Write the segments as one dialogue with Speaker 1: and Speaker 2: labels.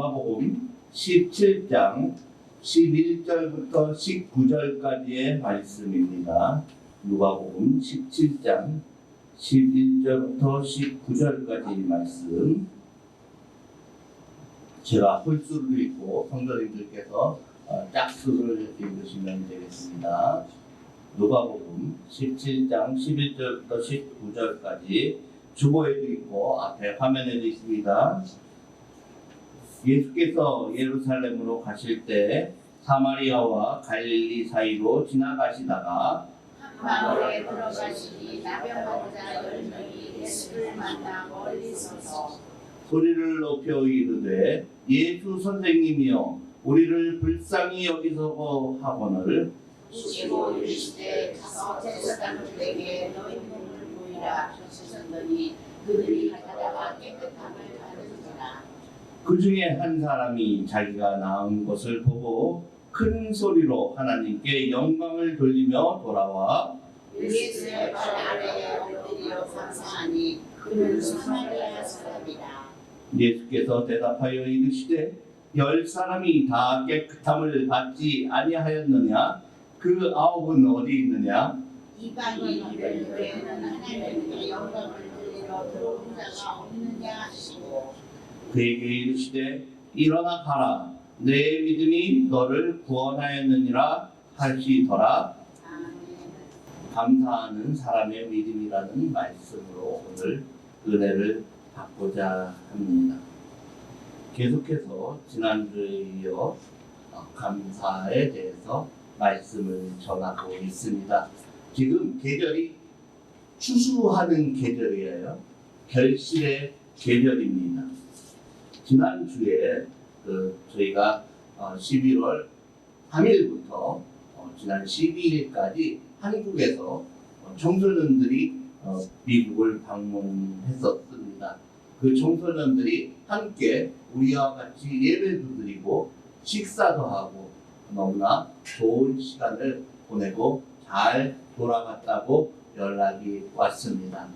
Speaker 1: 누가복음 17장 11절부터 19절까지의 말씀입니다. 누가복음 17장 11절부터 19절까지 말씀. 제가 홀수를 읽고 성도님들께서 짝수를 읽으시면 되겠습니다. 누가복음 17장 11절부터 19절까지 주보에도 있고 앞에 화면에도 있습니다. 예수께서 예루살렘으로 가실 때 사마리아와 갈릴리 사이로 지나가시다가
Speaker 2: 마을에 들어가시니 나병 환자 10명이 예수를 만나 멀리 서서
Speaker 1: 소리를 높여 이르되 예수 선생님이여 우리를 불쌍히 여기소서 하거늘
Speaker 2: 우시고 이르시되 가서 제사장들에게 너희 몸을 보이라 하셨으니 그들이 가다가 깨끗함을 받으니라.
Speaker 1: 그 중에 한 사람이 자기가 나은 것을 보고 큰 소리로 하나님께 영광을 돌리며 돌아와
Speaker 2: 예수의 발 아래에 엎드려 감사하니 그는 사마리아 사람이라.
Speaker 1: 예수께서 대답하여 이르시되 10사람이 다 깨끗함을 받지 아니하였느냐? 그 9은 어디 있느냐?
Speaker 2: 이방인들 외에는 하나님께 영광을 돌리러 들어온 자가 없느냐 하시고
Speaker 1: 그에게 이르시되 일어나 가라 내 믿음이 너를 구원하였느니라 하시더라.
Speaker 2: 아멘.
Speaker 1: 감사하는 사람의 믿음이라는 말씀으로 오늘 은혜를 받고자 합니다. 계속해서 지난주에 이어 감사에 대해서 말씀을 전하고 있습니다. 지금 계절이 추수하는 계절이에요. 결실의 계절입니다. 지난주에 저희가 11월 3일부터 지난 12일까지 한국에서 청소년들이 미국을 방문했었습니다. 그 청소년들이 함께 우리와 같이 예배도 드리고 식사도 하고 너무나 좋은 시간을 보내고 잘 돌아갔다고 연락이 왔습니다.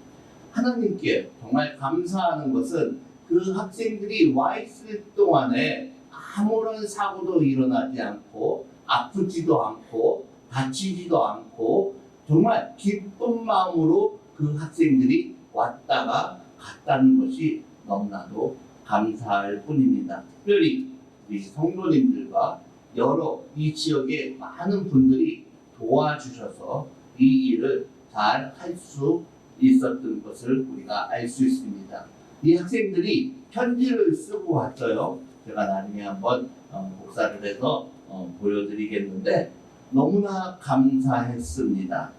Speaker 1: 하나님께 정말 감사하는 것은 그 학생들이 와 있을 동안에 아무런 사고도 일어나지 않고 아프지도 않고 다치지도 않고 정말 기쁜 마음으로 그 학생들이 왔다가 갔다는 것이 너무나도 감사할 뿐입니다. 특별히 우리 성도님들과 여러 이 지역의 많은 분들이 도와주셔서 이 일을 잘 할 수 있었던 것을 우리가 알 수 있습니다. 이 학생들이 편지를 쓰고 왔어요. 제가 나중에 한번 복사를 해서 보여드리겠는데 너무나 감사했습니다.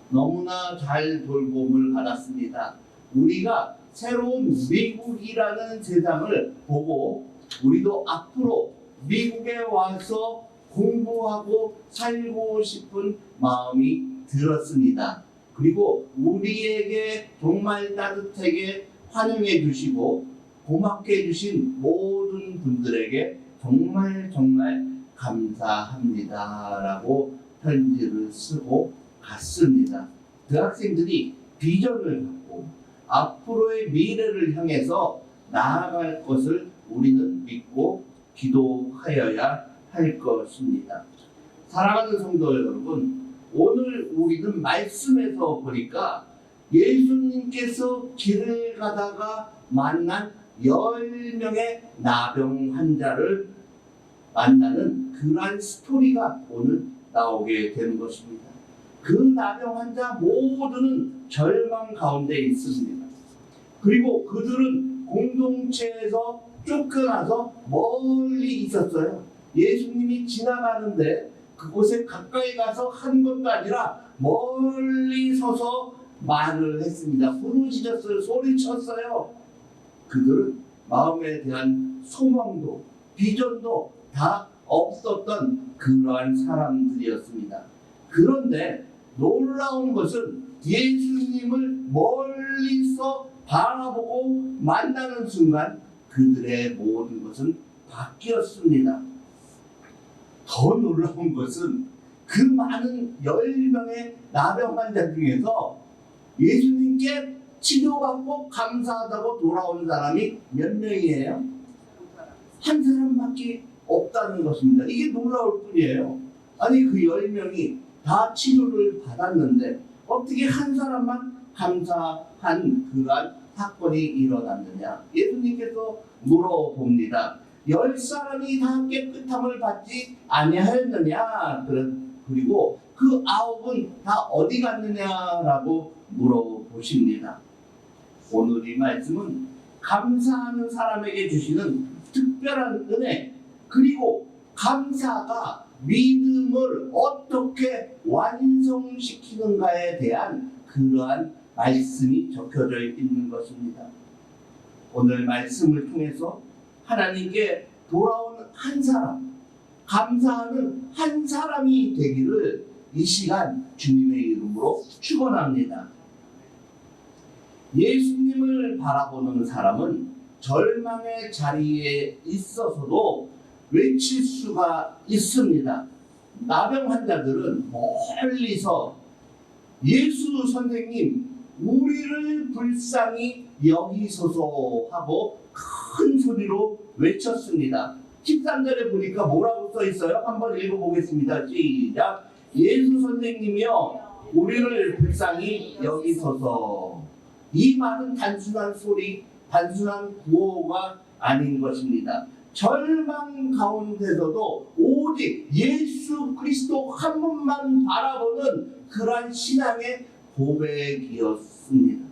Speaker 1: 너무나 잘 돌봄을 받았습니다. 우리가 새로운 미국이라는 세상을 보고 우리도 앞으로 미국에 와서 공부하고 살고 싶은 마음이 들었습니다. 그리고 우리에게 정말 따뜻하게 환영해 주시고 고맙게 해주신 모든 분들에게 정말 감사합니다 라고 편지를 쓰고 갔습니다. 그 학생들이 비전을 갖고 앞으로의 미래를 향해서 나아갈 것을 우리는 믿고 기도하여야 할 것입니다. 사랑하는 성도 여러분, 오늘 우리는 말씀에서 보니까 예수님께서 길을 가다가 만난 10명의 나병 환자를 만나는 그러한 스토리가 오늘 나오게 되는 것입니다. 그 나병 환자 모두는 절망 가운데 있습니다. 그리고 그들은 공동체에서 쫓겨나서 멀리 있었어요. 예수님이 지나가는데 그곳에 가까이 가서 한 것도 아니라 멀리 서서 말을 했습니다. 부르짖었어요. 소리쳤어요. 그들은 마음에 대한 소망도 비전도 다 없었던 그러한 사람들이었습니다. 그런데 놀라운 것은 예수님을 멀리서 바라보고 만나는 순간 그들의 모든 것은 바뀌었습니다. 더 놀라운 것은 그 많은 10명의 나병 환자 중에서 예수님께 치료받고 감사하다고 돌아온 사람이 몇 명이에요? 한 사람밖에 없다는 것입니다. 이게 놀라울 뿐이에요. 아니 그 10명이 다 치료를 받았는데 어떻게 한 사람만 감사한 그러한 사건이 일어났느냐. 예수님께서 물어봅니다. 10사람이 다 깨끗함을 받지 아니하였느냐. 그리고 그 9은 다 어디 갔느냐라고 물어보십니다. 오늘 이 말씀은 감사하는 사람에게 주시는 특별한 은혜, 그리고 감사가 믿음을 어떻게 완성시키는가에 대한 그러한 말씀이 적혀져 있는 것입니다. 오늘 말씀을 통해서 하나님께 돌아오는 한 사람, 감사하는 한 사람이 되기를 이 시간 주님의 이름으로 축원합니다. 예수님을 바라보는 사람은 절망의 자리에 있어서도 외칠 수가 있습니다. 나병 환자들은 멀리서 예수 선생님, 우리를 불쌍히 여기소서 하고 큰 소리로 외쳤습니다. 13절에 보니까 뭐라고 써 있어요? 한번 읽어보겠습니다. 시작. 예수 선생님이여 우리를 불쌍히 여기소서. 이 말은 단순한 소리, 단순한 구호가 아닌 것입니다. 절망 가운데서도 오직 예수 그리스도 한 분만 바라보는 그러한 신앙의 고백이었습니다.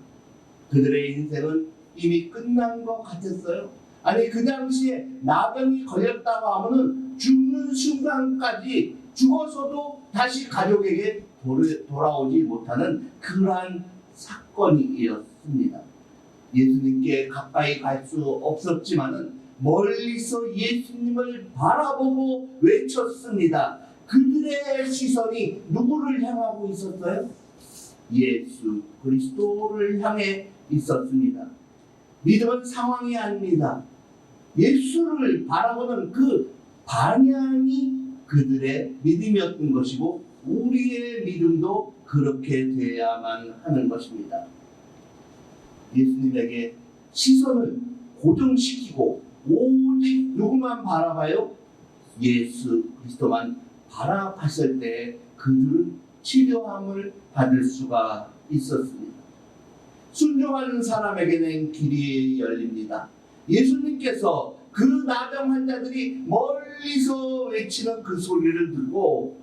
Speaker 1: 그들의 인생은 이미 끝난 것 같았어요. 아니 그 당시에 나병이 걸렸다고 하면은 죽는 순간까지 죽어서도 다시 가족에게 돌아오지 못하는 그러한 사건이었습니다. 예수님께 가까이 갈 수 없었지만은 멀리서 예수님을 바라보고 외쳤습니다. 그들의 시선이 누구를 향하고 있었어요? 예수 그리스도를 향해 있었습니다. 믿음은 상황이 아닙니다. 예수를 바라보는 그 방향이 그들의 믿음이었던 것이고 우리의 믿음도 그렇게 돼야만 하는 것입니다. 예수님에게 시선을 고정시키고 오직 누구만 바라봐요? 예수 그리스도만 바라봤을 때 그들은 치료함을 받을 수가 있었습니다. 순종하는 사람에게는 길이 열립니다. 예수님께서 그 나병 환자들이 멀리서 외치는 그 소리를 듣고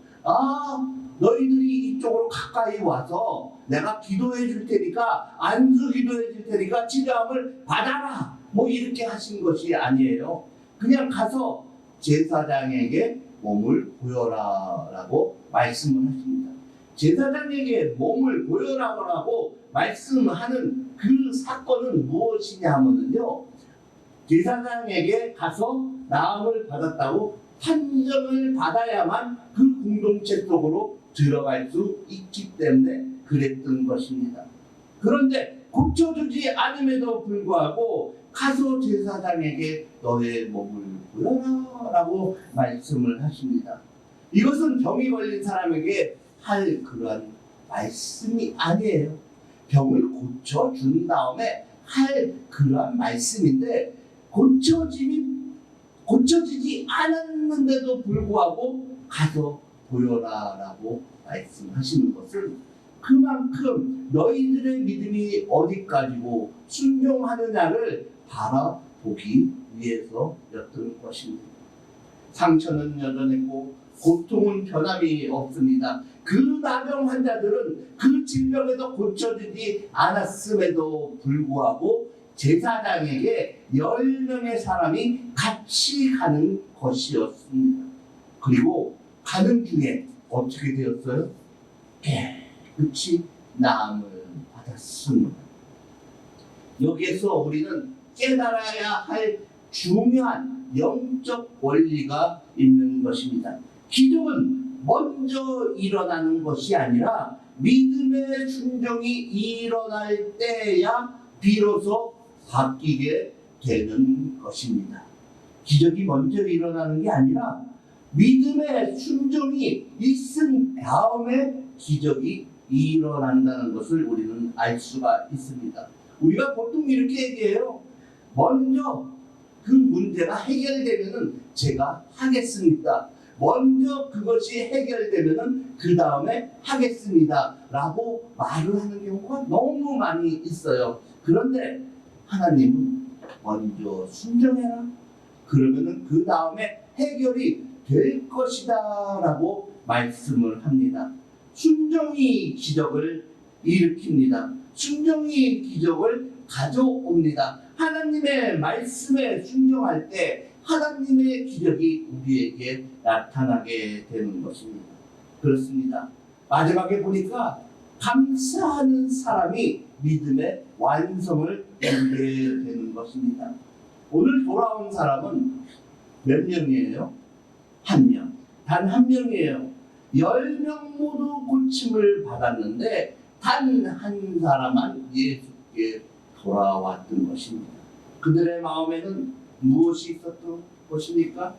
Speaker 1: 너희들이 이쪽으로 가까이 와서 내가 기도해 줄 테니까 안수 기도해 줄 테니까 치료함을 받아라 뭐 이렇게 하신 것이 아니에요. 그냥 가서 제사장에게 몸을 보여라 라고 말씀을 하십니다. 제사장에게 몸을 보여라고 말씀하는 그 사건은 무엇이냐 하면요, 제사장에게 가서 나음을 받았다고 판정을 받아야만 그 공동체 속으로 들어갈 수 있기 때문에 그랬던 것입니다. 그런데 고쳐주지 않음에도 불구하고 가서 제사장에게 너의 몸을 보여라 라고 말씀을 하십니다. 이것은 병이 걸린 사람에게 할 그러한 말씀이 아니에요. 병을 고쳐준 다음에 할 그러한 말씀인데 고쳐지지 않았는데도 불구하고 가서 보여라 라고 말씀하시는 것은 그만큼 너희들의 믿음이 어디까지고 순종하느냐를 바라보기 위해서였던 것입니다. 상처는 여전했고 고통은 변함이 없습니다. 그 나병 환자들은 그 질병에도 고쳐지지 않았음에도 불구하고 제사장에게 10명의 사람이 같이 가는 것이었습니다. 그리고 가는 중에 어떻게 되었어요? 깨끗이 나음을 받았습니다. 여기에서 우리는 깨달아야 할 중요한 영적 원리가 있는 것입니다. 기적은 먼저 일어나는 것이 아니라 믿음의 순종이 일어날 때야 비로소 바뀌게 되는 것입니다. 기적이 먼저 일어나는 게 아니라 믿음의 순종이 있은 다음에 기적이 일어난다는 것을 우리는 알 수가 있습니다. 우리가 보통 이렇게 얘기해요. 먼저 그 문제가 해결되면은 제가 하겠습니다. 먼저 그것이 해결되면은 그 다음에 하겠습니다. 라고 말을 하는 경우가 너무 많이 있어요. 그런데 하나님은 먼저 순종해라. 그러면은 그 다음에 해결이 될 것이다. 라고 말씀을 합니다. 순종이 기적을 일으킵니다. 순종이 기적을 가져옵니다. 하나님의 말씀에 순종할 때 하나님의 기적이 우리에게 나타나게 되는 것입니다. 그렇습니다. 마지막에 보니까 감사하는 사람이 믿음의 완성을 이루게 되는 것입니다. 오늘 돌아온 사람은 몇 명이에요? 한 명. 단 한 명이에요. 10명 모두 고침을 받았는데 단 한 사람만 예수께 돌아왔던 것입니다. 그들의 마음에는 무엇이 있었던 것입니까?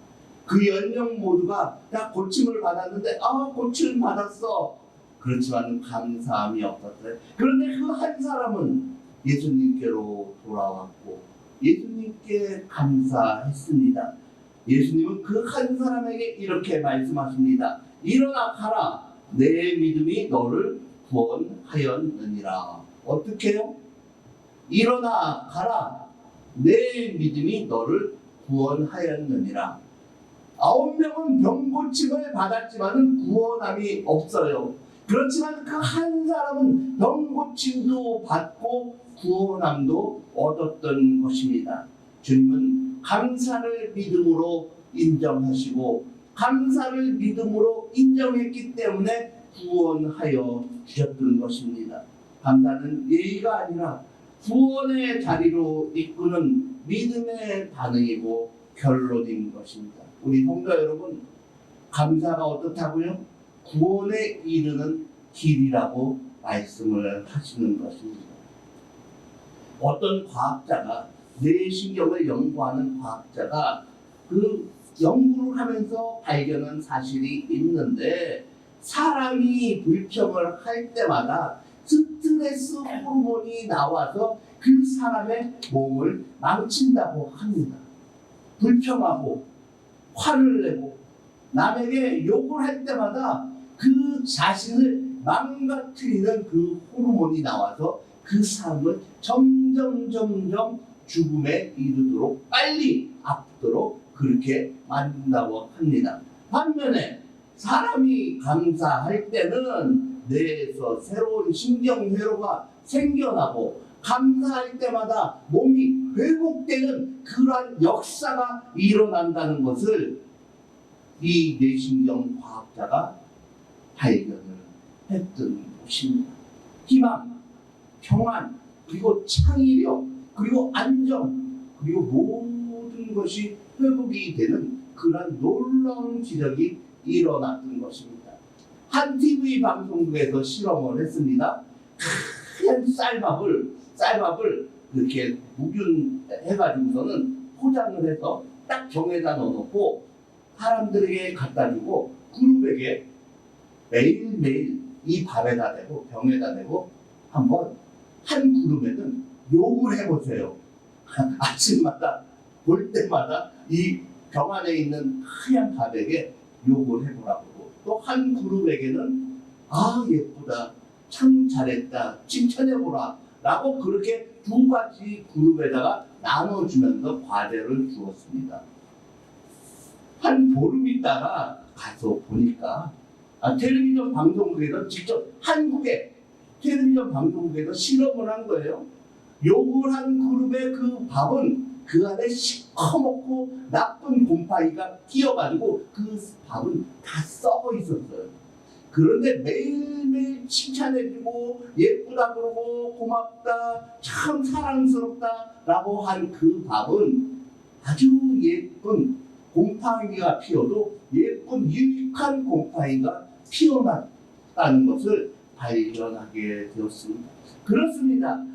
Speaker 1: 그 10명 모두가 다 고침을 받았는데 고침을 받았어. 그렇지만 감사함이 없었어요. 그런데 그 한 사람은 예수님께로 돌아왔고 예수님께 감사했습니다. 예수님은 그 한 사람에게 이렇게 말씀하십니다. 일어나 가라. 내 믿음이 너를 구원하였느니라. 어떻게 해요? 일어나 가라. 내 믿음이 너를 구원하였느니라. 9명은 병고침을 받았지만 구원함이 없어요. 그렇지만 그 한 사람은 병고침도 받고 구원함도 얻었던 것입니다. 주님은 감사를 믿음으로 인정하시고 감사를 믿음으로 인정했기 때문에 구원하여 주셨던 것입니다. 감사는 예의가 아니라 구원의 자리로 이끄는 믿음의 반응이고 결론인 것입니다. 우리 성도 여러분, 감사가 어떻다고요? 구원에 이르는 길이라고 말씀을 하시는 것입니다. 어떤 과학자가 뇌신경을 연구하는 과학자가 그 연구를 하면서 발견한 사실이 있는데 사람이 불평을 할 때마다 스트레스 호르몬이 나와서 그 사람의 몸을 망친다고 합니다. 불평하고 화를 내고 남에게 욕을 할 때마다 그 자신을 망가뜨리는 그 호르몬이 나와서 그 사람을 점점 죽음에 이르도록 빨리 아프도록 그렇게 만든다고 합니다. 반면에 사람이 감사할 때는 뇌에서 새로운 신경회로가 생겨나고 감사할 때마다 몸이 회복되는 그러한 역사가 일어난다는 것을 이 뇌신경 과학자가 발견을 했던 것입니다. 희망, 평안, 그리고 창의력, 그리고 안정, 그리고 모든 것이 회복이 되는 그런 놀라운 기적이 일어났던 것입니다. 한 TV 방송국에서 실험을 했습니다. 하얀 쌀밥을 이렇게 묵윤해가지고서는 포장을 해서 딱 병에다 넣어놓고 사람들에게 갖다 주고 그룹에게 매일매일 이 밥에다 대고 병에다 대고 한번 한 그룹에는 욕을 해보세요. 아침마다 볼 때마다 이 병 안에 있는 하얀 밥에게 욕을 해보라고. 또 한 그룹에게는 예쁘다, 참 잘했다, 칭찬해보라 라고 그렇게 두 가지 그룹에다가 나눠주면서 과제를 주었습니다. 한 보름 있다가 가서 보니까 텔레비전 방송국에서 직접 한국의 텔레비전 방송국에서 실험을 한 거예요. 욕을 한 그룹의 그 밥은 그 안에 시커멓고 나쁜 곰팡이가 끼어가지고 그 밥은 다 썩어 있었어요. 그런데 매일매일 칭찬해주고 예쁘다 그러고 고맙다 참 사랑스럽다 라고 한 그 밥은 아주 예쁜 곰팡이가 피어도 예쁜 유익한 곰팡이가 피어났다는 것을 발견하게 되었습니다. 그렇습니다.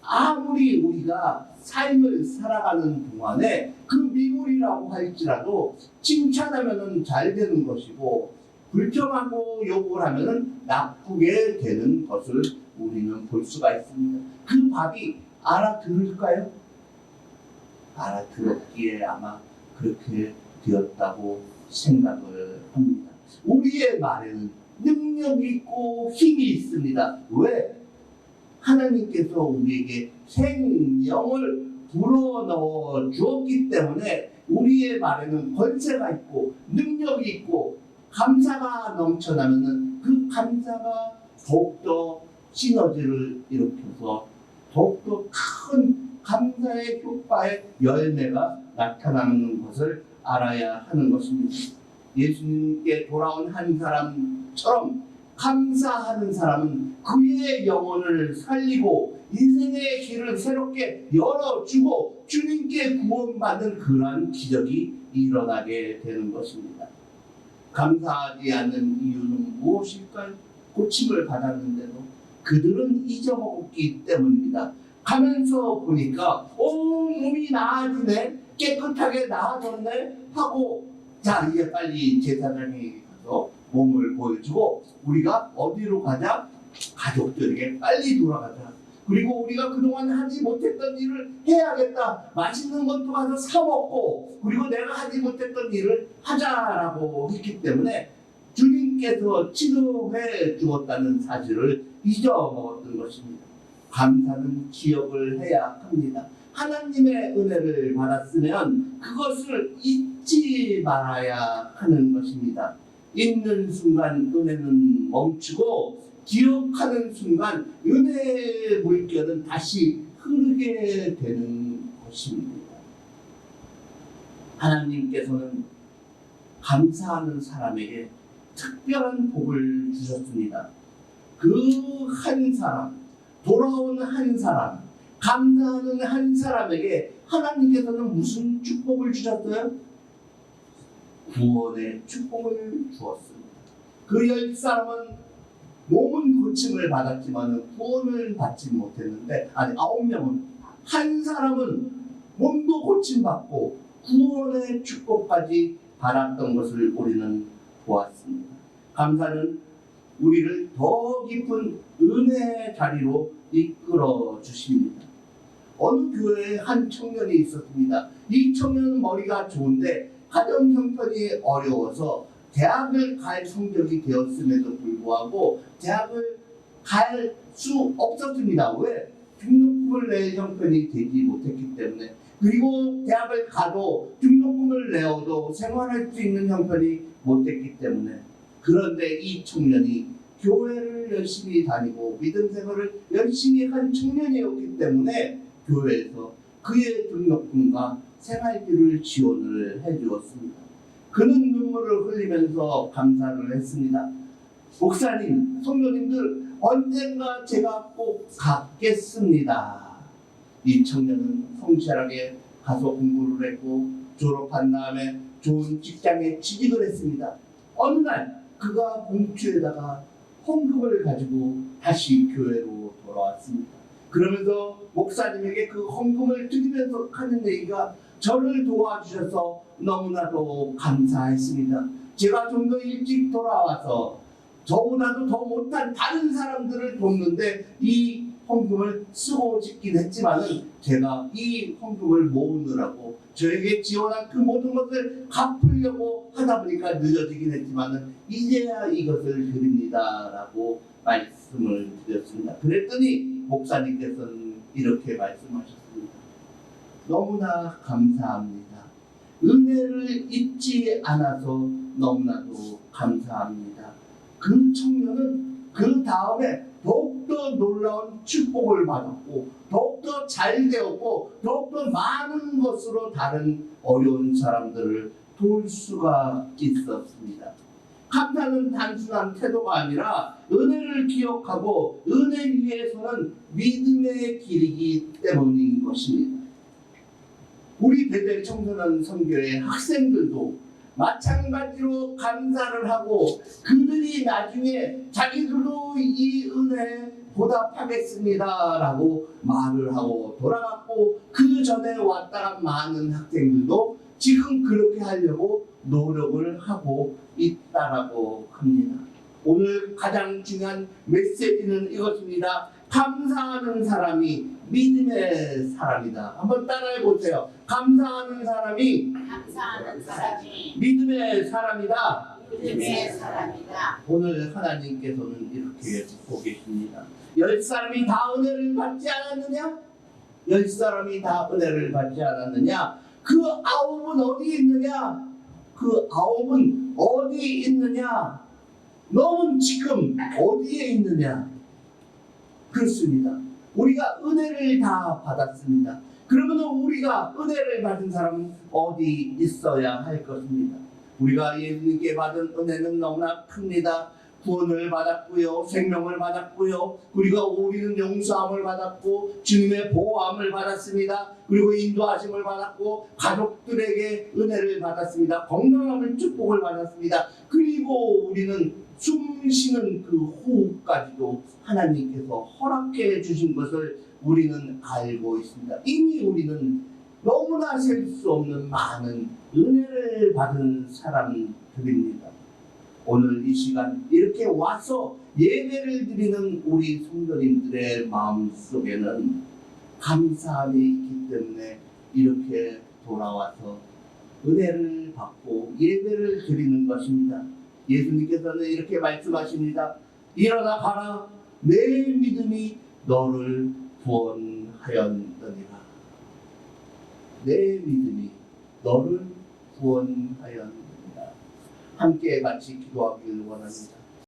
Speaker 1: 아무리 우리가 삶을 살아가는 동안에 그 미물이라고 할지라도 칭찬하면 잘 되는 것이고 불평하고 욕을 하면 나쁘게 되는 것을 우리는 볼 수가 있습니다. 그 밥이 알아들을까요? 알아들었기에 아마 그렇게 되었다고 생각을 합니다. 우리의 말에는 능력이 있고 힘이 있습니다. 왜? 하나님께서 우리에게 생명을 불어넣어 주었기 때문에 우리의 말에는 권세가 있고 능력이 있고 감사가 넘쳐나면 그 감사가 더욱더 시너지를 일으켜서 더욱더 큰 감사의 효과의 열매가 나타나는 것을 알아야 하는 것입니다. 예수님께 돌아온 한 사람처럼 감사하는 사람은 그의 영혼을 살리고 인생의 길을 새롭게 열어주고 주님께 구원받는 그러한 기적이 일어나게 되는 것입니다. 감사하지 않는 이유는 무엇일까요? 고침을 받았는데도 그들은 잊어먹었기 때문입니다. 가면서 보니까 몸이 나아지네, 깨끗하게 나아졌네 하고, 자 이제 빨리 제사장에 가서 몸을 보여주고 우리가 어디로 가자? 가족들에게 빨리 돌아가자. 그리고 우리가 그동안 하지 못했던 일을 해야겠다. 맛있는 것도 가서 사 먹고, 그리고 내가 하지 못했던 일을 하자라고 했기 때문에 주님께서 치료해 주었다는 사실을 잊어먹었던 것입니다. 감사는 기억을 해야 합니다. 하나님의 은혜를 받았으면 그것을 잊지 말아야 하는 것입니다. 잊는 순간 은혜는 멈추고 기억하는 순간 은혜의 물결은 다시 흐르게 되는 것입니다. 하나님께서는 감사하는 사람에게 특별한 복을 주셨습니다. 그 한 사람, 돌아온 한 사람, 감사하는 한 사람에게 하나님께서는 무슨 축복을 주셨어요? 구원의 축복을 주었습니다. 그 10사람은 몸은 고침을 받았지만 구원을 받지 못했는데, 아니 9명은, 한 사람은 몸도 고침받고 구원의 축복까지 받았던 것을 우리는 보았습니다. 감사는 우리를 더 깊은 은혜의 자리로 이끌어 주십니다. 어느 교회에 한 청년이 있었습니다. 이 청년은 머리가 좋은데 가정 형편이 어려워서 대학을 갈 성적이 되었음에도 불구하고 대학을 갈 수 없었습니다. 왜? 등록금을 낼 형편이 되지 못했기 때문에. 그리고 대학을 가도 등록금을 내어도 생활할 수 있는 형편이 못됐기 때문에. 그런데 이 청년이 교회를 열심히 다니고 믿음 생활을 열심히 한 청년이었기 때문에 교회에서 그의 등록금과 생활비를 지원을 해주었습니다. 그는 눈물을 흘리면서 감사를 했습니다. 목사님, 성도님들, 언젠가 제가 꼭 갚겠습니다. 이 청년은 성실하게 가서 공부를 했고 졸업한 다음에 좋은 직장에 취직을 했습니다. 어느 날 그가 봉투에다가 헌금을 가지고 다시 교회로 돌아왔습니다. 그러면서 목사님에게 그 헌금을 드리면서 하는 얘기가, 저를 도와주셔서 너무나도 감사했습니다. 제가 좀 더 일찍 돌아와서 저보다도 더 못한 다른 사람들을 돕는데 이 헌금을 쓰고 싶긴 했지만은 제가 이 헌금을 모으느라고 저에게 지원한 그 모든 것을 갚으려고 하다 보니까 늦어지긴 했지만은 이제야 이것을 드립니다라고 말씀을 드렸습니다. 그랬더니 목사님께서는 이렇게 말씀하셨습니다. 너무나 감사합니다. 은혜를 잊지 않아서 너무나도 감사합니다. 그 청년은 그 다음에 더욱더 놀라운 축복을 받았고 더욱더 잘 되었고 더욱더 많은 것으로 다른 어려운 사람들을 도울 수가 있었습니다. 감사는 단순한 태도가 아니라 은혜를 기억하고 은혜 위에서는 믿음의 길이기 때문인 것입니다. 우리 베델 청소년 선교회 학생들도 마찬가지로 감사를 하고 그들이 나중에 자기들도 이 은혜에 보답하겠습니다 라고 말을 하고 돌아갔고, 그 전에 왔다간 많은 학생들도 지금 그렇게 하려고 노력을 하고 있다라고 합니다. 오늘 가장 중요한 메시지는 이것입니다. 감사하는 사람이 믿음의 사람이다. 한번 따라해 보세요. 감사하는 사람이
Speaker 2: 감사하는 사람이
Speaker 1: 믿음의 사람이다.
Speaker 2: 믿음의 사람이다.
Speaker 1: 오늘 하나님께서는 이렇게 듣고 계십니다. 10사람이 다 은혜를 받지 않았느냐? 10사람이 다 은혜를 받지 않았느냐? 그 9은 어디 있느냐? 그 9은 어디 있느냐? 너는 지금 어디에 있느냐? 그렇습니다. 우리가 은혜를 다 받았습니다. 그러면 우리가 은혜를 받은 사람은 어디 있어야 할 것입니다. 우리가 예수님께 받은 은혜는 너무나 큽니다. 구원을 받았고요, 생명을 받았고요, 그리고 우리는 용서함을 받았고 주님의 보호함을 받았습니다. 그리고 인도하심을 받았고 가족들에게 은혜를 받았습니다. 건강함을 축복을 받았습니다. 그리고 우리는 숨 쉬는 그 호흡까지도 하나님께서 허락해 주신 것을 우리는 알고 있습니다. 이미 우리는 너무나 셀 수 없는 많은 은혜를 받은 사람들입니다. 오늘 이 시간 이렇게 와서 예배를 드리는 우리 성도님들의 마음속에는 감사함이 있기 때문에 이렇게 돌아와서 은혜를 받고 예배를 드리는 것입니다. 예수님께서는 이렇게 말씀하십니다. 일어나 가라. 내 믿음이 너를 구원하였느니라. 내 믿음이 너를 구원하였느니라. 함께 같이 기도하기를 원합니다.